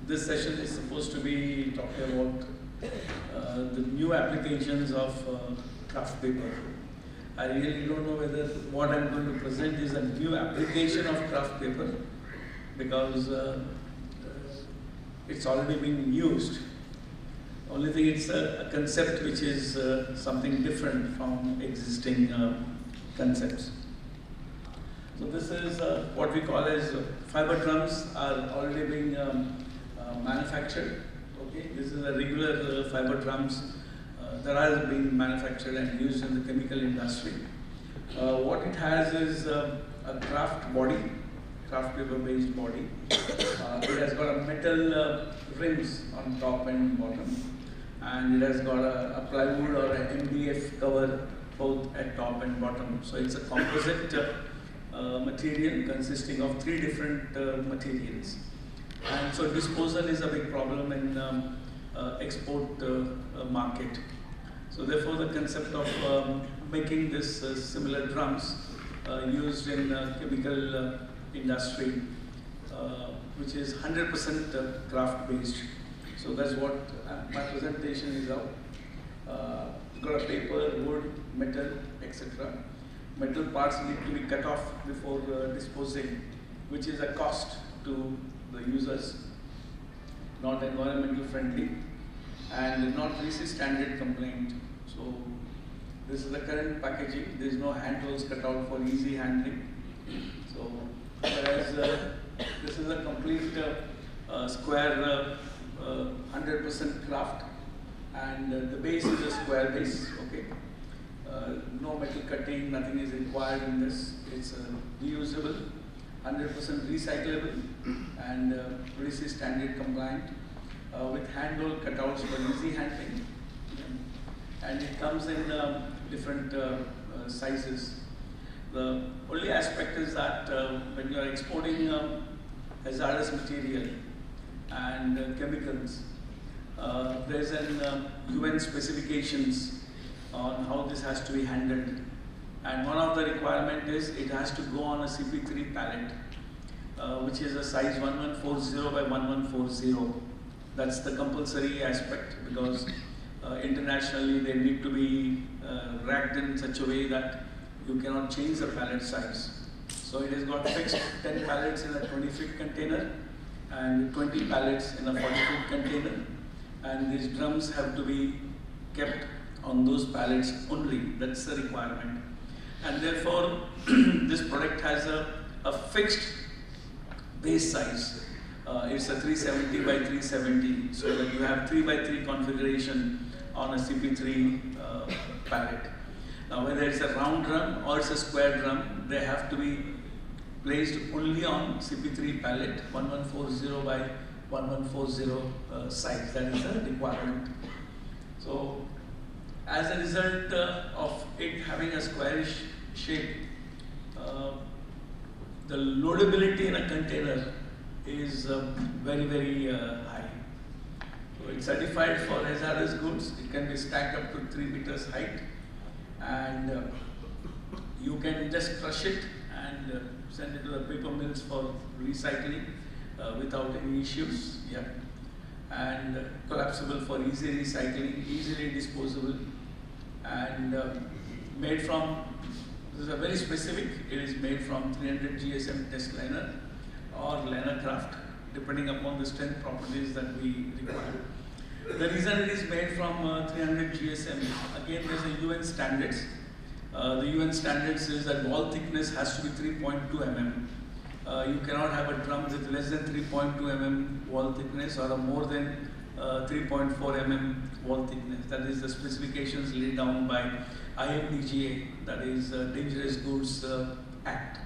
this session is supposed to be talking about the new applications of craft paper. I really don't know whether what I'm going to present is a new application of craft paper, because it's already being used. Only thing, it's a concept which is something different from existing concepts. So this is what we call as fiber drums are already being manufactured. Okay, this is a regular fiber drums that are being manufactured and used in the chemical industry. What it has is a craft body, craft paper based body. It has got a metal rims on top and bottom, and it has got a plywood or an MDF cover both at top and bottom. So it's a composite material consisting of 3 different materials. And so disposal is a big problem in export market. So therefore the concept of making this similar drums used in chemical industry, which is 100% craft based. So that's what my presentation is of. Got a paper, wood, metal, etc. Metal parts need to be cut off before disposing, which is a cost to the users, not environmental friendly, and not RISI standard compliant. So this is the current packaging. There is no hand holes cut out for easy handling. So whereas this is a complete square 100% craft, and the base is a square base. Okay, no metal cutting, nothing is required in this. It's reusable, 100% recyclable, and RISI standard compliant, with hand hole cutouts for easy handling. And it comes in different sizes. The only aspect is that when you are exporting hazardous material and chemicals, there's an UN specifications on how this has to be handled. And one of the requirement is it has to go on a CP3 pallet, which is a size 1140 by 1140. That's the compulsory aspect, because internationally they need to be racked in such a way that you cannot change the pallet size. So it has got fixed 10 pallets in a 20-foot container and 20 pallets in a 40-foot container, and these drums have to be kept on those pallets only. That's the requirement. And therefore this product has a fixed base size. It's a 370 by 370, so that you have 3 by 3 configuration on a CP3 pallet. Now whether it's a round drum or it's a square drum, they have to be placed only on CP3 pallet, 1140 by 1140 size. That is the requirement. So as a result of it having a squarish shape, the loadability in a container is very, very high. So it's certified for hazardous goods. It can be stacked up to 3 meters height, and you can just crush it and send it to the paper mills for recycling without any issues. Yeah. And collapsible for easy recycling, easily disposable, and made from, this is a very specific, it is made from 300 GSM test liner or liner craft, depending upon the strength properties that we require. The reason it is made from 300 GSM, again there's a UN standards. The UN standards is that wall thickness has to be 3.2 mm. You cannot have a drum with less than 3.2 mm wall thickness or a more than 3.4 mm wall thickness. That is the specifications laid down by IMDGA, that is Dangerous Goods Act.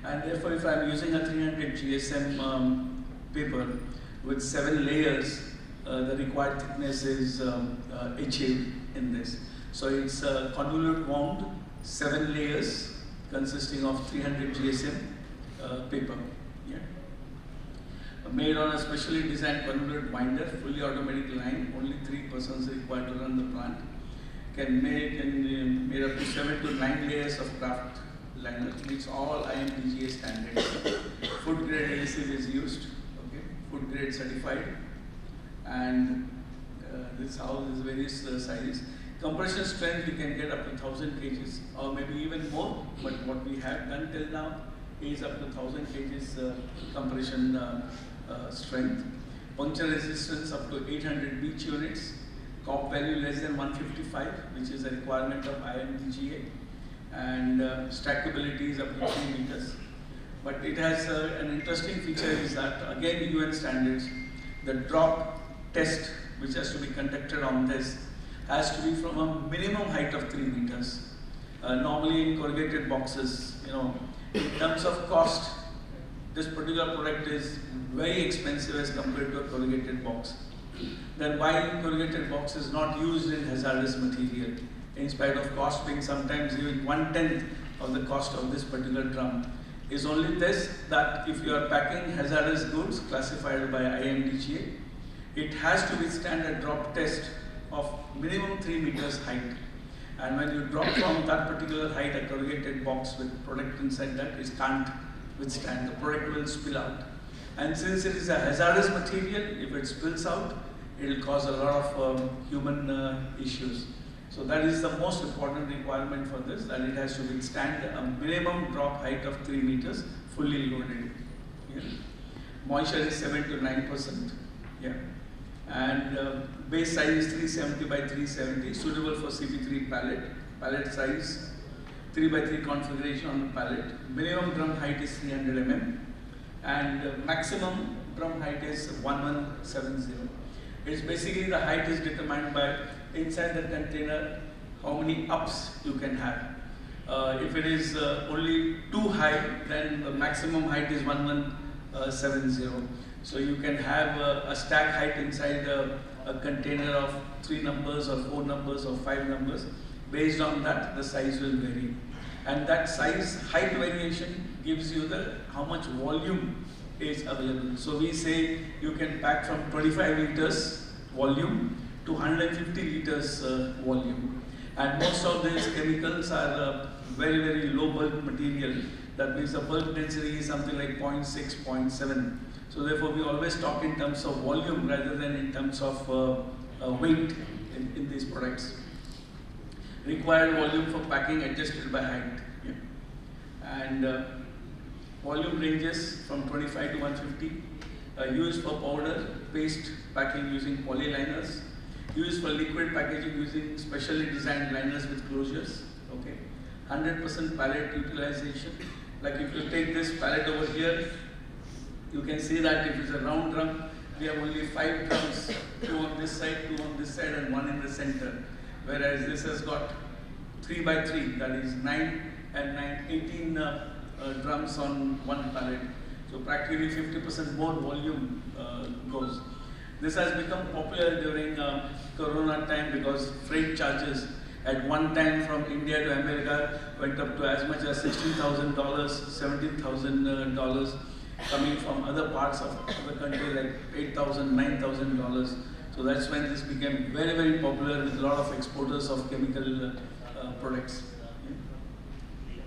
And therefore if I am using a 300 GSM paper with 7 layers, the required thickness is achieved in this. So it's a convolute wound, 7 layers consisting of 300 GSM paper. Yeah. Made on a specially designed convolute binder, fully automatic line, only 3 persons required to run the plant. Can made up to 7 to 9 layers of craft liner. Meets all IMDGA standards. Food grade adhesive is used. Okay. food grade certified, and this house is various sizes. Compression strength we can get up to 1000 kgs or maybe even more, but what we have done till now is up to 1000 kgs compression strength. Puncture resistance up to 800 beach units. COP value less than 155, which is a requirement of IMDGA, and stackability is up to 3 meters. But it has an interesting feature is that, again, UN standards, the drop test which has to be conducted on this has to be from a minimum height of 3 meters. Normally in corrugated boxes, in terms of cost, this particular product is very expensive as compared to a corrugated box. Then why corrugated box is not used in hazardous material, in spite of cost being sometimes even 1/10 of the cost of this particular drum, is only this, that if you are packing hazardous goods classified by IMDGA, it has to withstand a drop test of minimum 3 meters height. And when you drop from that particular height, a corrugated box with product inside that, it can't withstand. The product will spill out. And since it is a hazardous material, if it spills out, it will cause a lot of human issues. So that is the most important requirement for this, that it has to withstand a minimum drop height of 3 meters, fully loaded. Yeah. Moisture is 7 to 9%. Yeah. And base size is 370 by 370, suitable for CP3 pallet. Pallet size 3 by 3 configuration on the pallet. Minimum drum height is 300 mm, and maximum drum height is 1170. It's basically the height is determined by inside the container how many ups you can have. If it is only too high, then the maximum height is 1170. So you can have a stack height inside a container of 3 numbers or 4 numbers or 5 numbers. Based on that, the size will vary. And that size height variation gives you how much volume is available. So we say you can pack from 25 liters volume to 150 liters volume. And most of these chemicals are very, very low bulk material. That means the bulk density is something like 0.6, 0.7. So therefore we always talk in terms of volume rather than in terms of weight in these products. Required volume for packing adjusted by height. Yeah. And volume ranges from 25 to 150. Used for powder, paste packing using polyliners. Used for liquid packaging using specially designed liners with closures. Okay. 100% pallet utilization. Like if you take this pallet over here, you can see that if it's a round drum, we have only 5 drums, 2 on this side, 2 on this side, and 1 in the center. Whereas this has got 3 by 3, that is 9 and 9, 18 drums on one pallet. So practically 50% more volume goes. This has become popular during Corona time because freight charges at one time from India to America went up to as much as $16,000, $17,000, coming from other parts of the country like $8,000, $9,000. So that's when this became very, very popular with a lot of exporters of chemical products.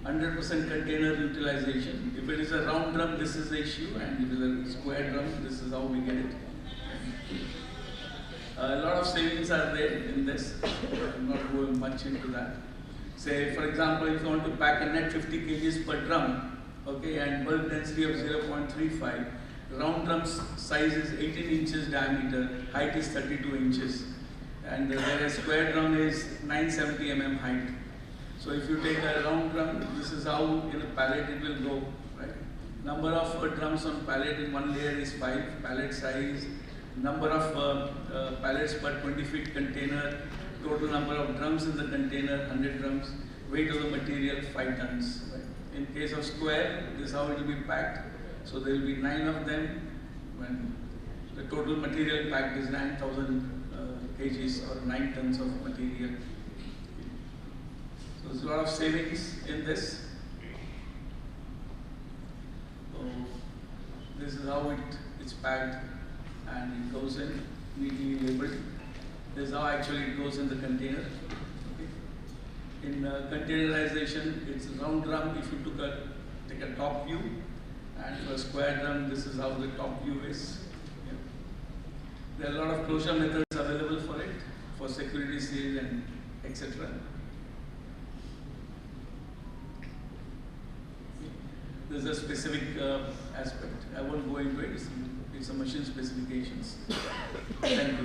100% container utilization. If it is a round drum, this is the issue, and if it is a square drum, this is how we get it. A lot of savings are there in this. I'm not going much into that. Say, for example, if you want to pack a net 50 kgs per drum, okay, and bulk density of 0.35, round drum's size is 18 inches diameter, height is 32 inches, and whereas square drum is 970 mm height. So if you take a round drum, this is how in a pallet it will go, right? Number of drums on pallet in one layer is 5, pallet size, number of pallets per 20 feet container, total number of drums in the container, 100 drums, weight of the material, 5 tons. Right? In case of square, this is how it will be packed. So there will be 9 of them. When the total material packed is 9,000 kgs or 9 tons of material. So there's a lot of savings in this. So this is how it's packed, and it goes in neatly labeled. This is how actually it goes in the container. Okay. In containerization, it's a round drum. If you take a top view, and for a square drum, this is how the top view is. There are a lot of closure methods available for it, for security seals and etc. There's a specific aspect. I won't go into it. It's a machine specifications. Thank you.